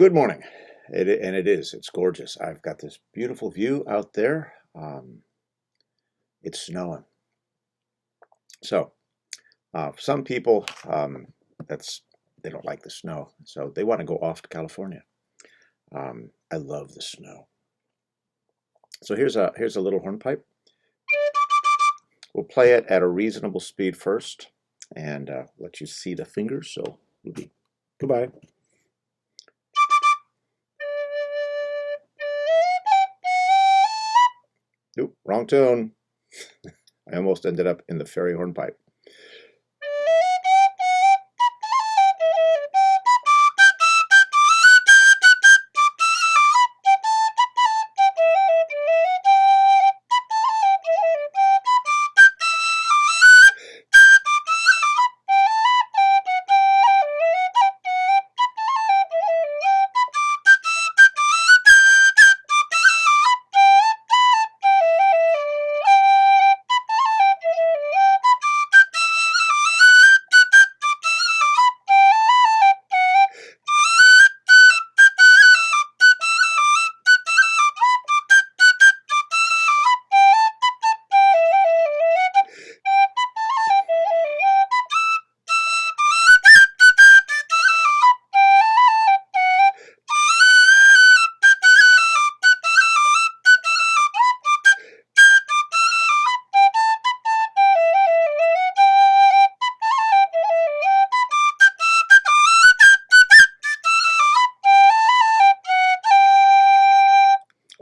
Good morning. It's gorgeous. I've got this beautiful view out there. It's snowing. So, some people, they don't like the snow, so they want to go off to California. I love the snow. So here's a little hornpipe. We'll play it at a reasonable speed first, and let you see the fingers. So we'll be goodbye. Oop, wrong tune. I almost ended up in the fairy hornpipe.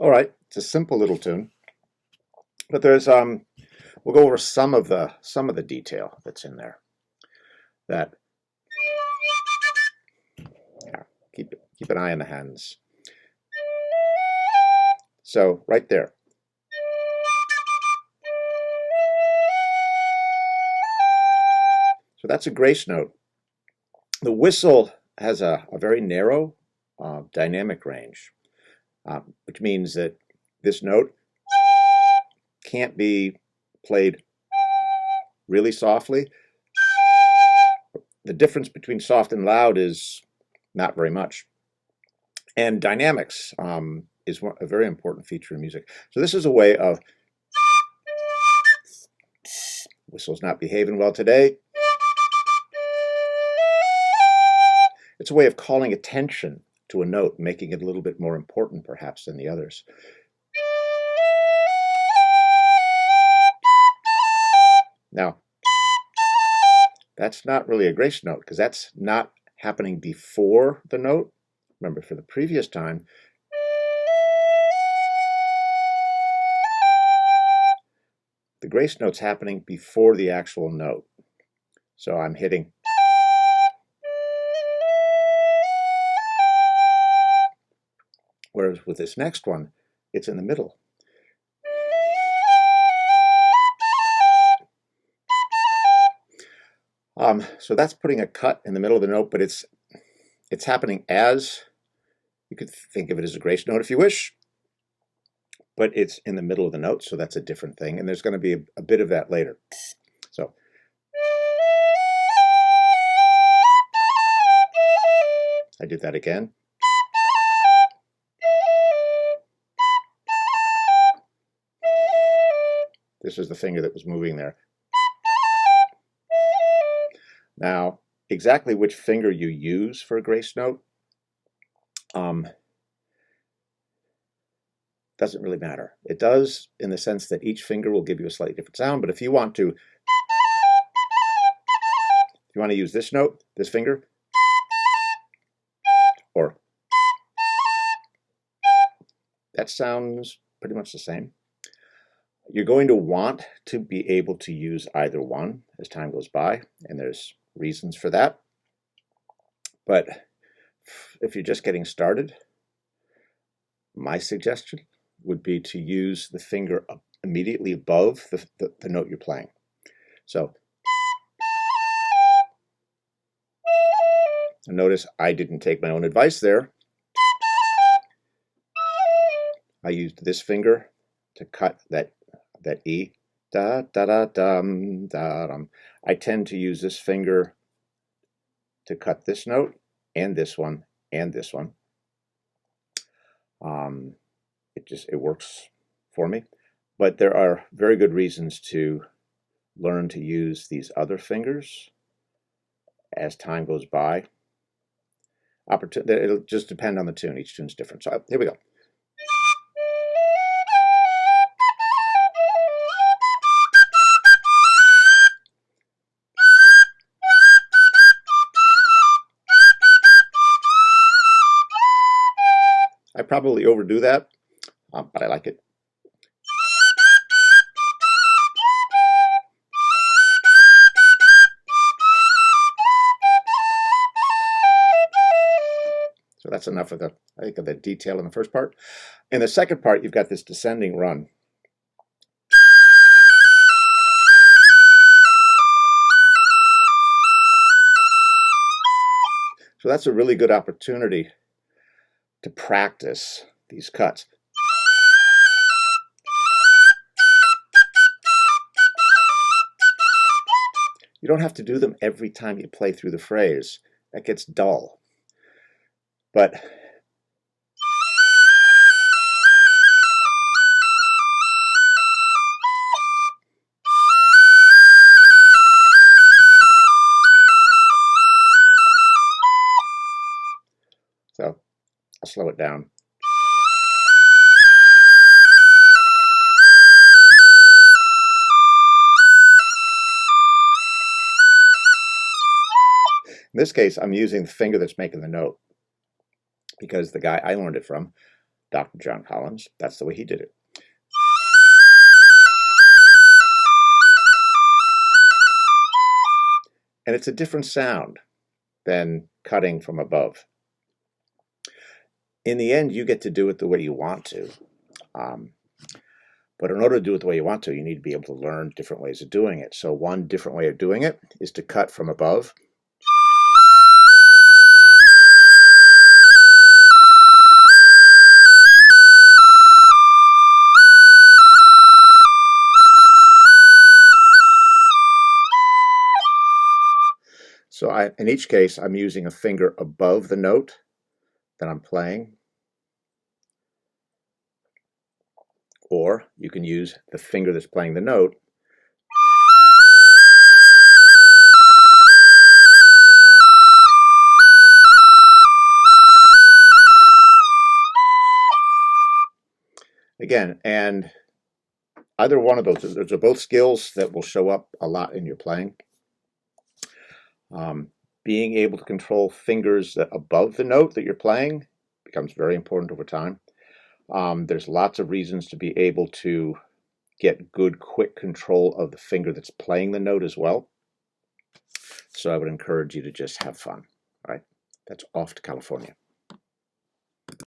All right, it's a simple little tune, but we'll go over some of the detail that's in there. That yeah, keep an eye on the hands. So right there. So that's a grace note. The whistle has a very narrow dynamic range, which means that this note can't be played really softly. The difference between soft and loud is not very much. And dynamics is a very important feature in music. So this is a way of, whistle's not behaving well today. It's a way of calling attention to a note, making it a little bit more important perhaps than the others. Now, that's not really a grace note because that's not happening before the note. Remember, for the previous time, the grace note's happening before the actual note. So I'm hitting. Whereas with this next one, it's in the middle. So that's putting a cut in the middle of the note, but it's happening as, you could think of it as a grace note if you wish, but it's in the middle of the note, so that's a different thing. And there's going to be a bit of that later. So I did that again. This is the finger that was moving there. Now, exactly which finger you use for a grace note doesn't really matter. It does in the sense that each finger will give you a slightly different sound, but if you want to use this note, this finger, or that sounds pretty much the same. You're going to want to be able to use either one as time goes by, and there's reasons for that. But if you're just getting started, my suggestion would be to use the finger immediately above the note you're playing. So notice I didn't take my own advice there. I used this finger to cut that E. Da da da dum da dum. I tend to use this finger to cut this note and this one and this one. It works for me. But there are very good reasons to learn to use these other fingers as time goes by. It'll just depend on the tune. Each tune's different. So here we go. I probably overdo that, but I like it. So that's enough of the detail in the first part. In the second part, you've got this descending run. So that's a really good opportunity to practice these cuts. You don't have to do them every time you play through the phrase. That gets dull. But so I'll slow it down. In this case, I'm using the finger that's making the note because the guy I learned it from, Dr. John Collins, that's the way he did it. And it's a different sound than cutting from above. In the end, you get to do it the way you want to. But in order to do it the way you want to, you need to be able to learn different ways of doing it. So one different way of doing it is to cut from above. So in each case, I'm using a finger above the note that I'm playing. Or you can use the finger that's playing the note again. And either one of those are both skills that will show up a lot in your playing. Being able to control fingers above the note that you're playing becomes very important over time. There's lots of reasons to be able to get good, quick control of the finger that's playing the note as well. So I would encourage you to just have fun. All right, that's off to California.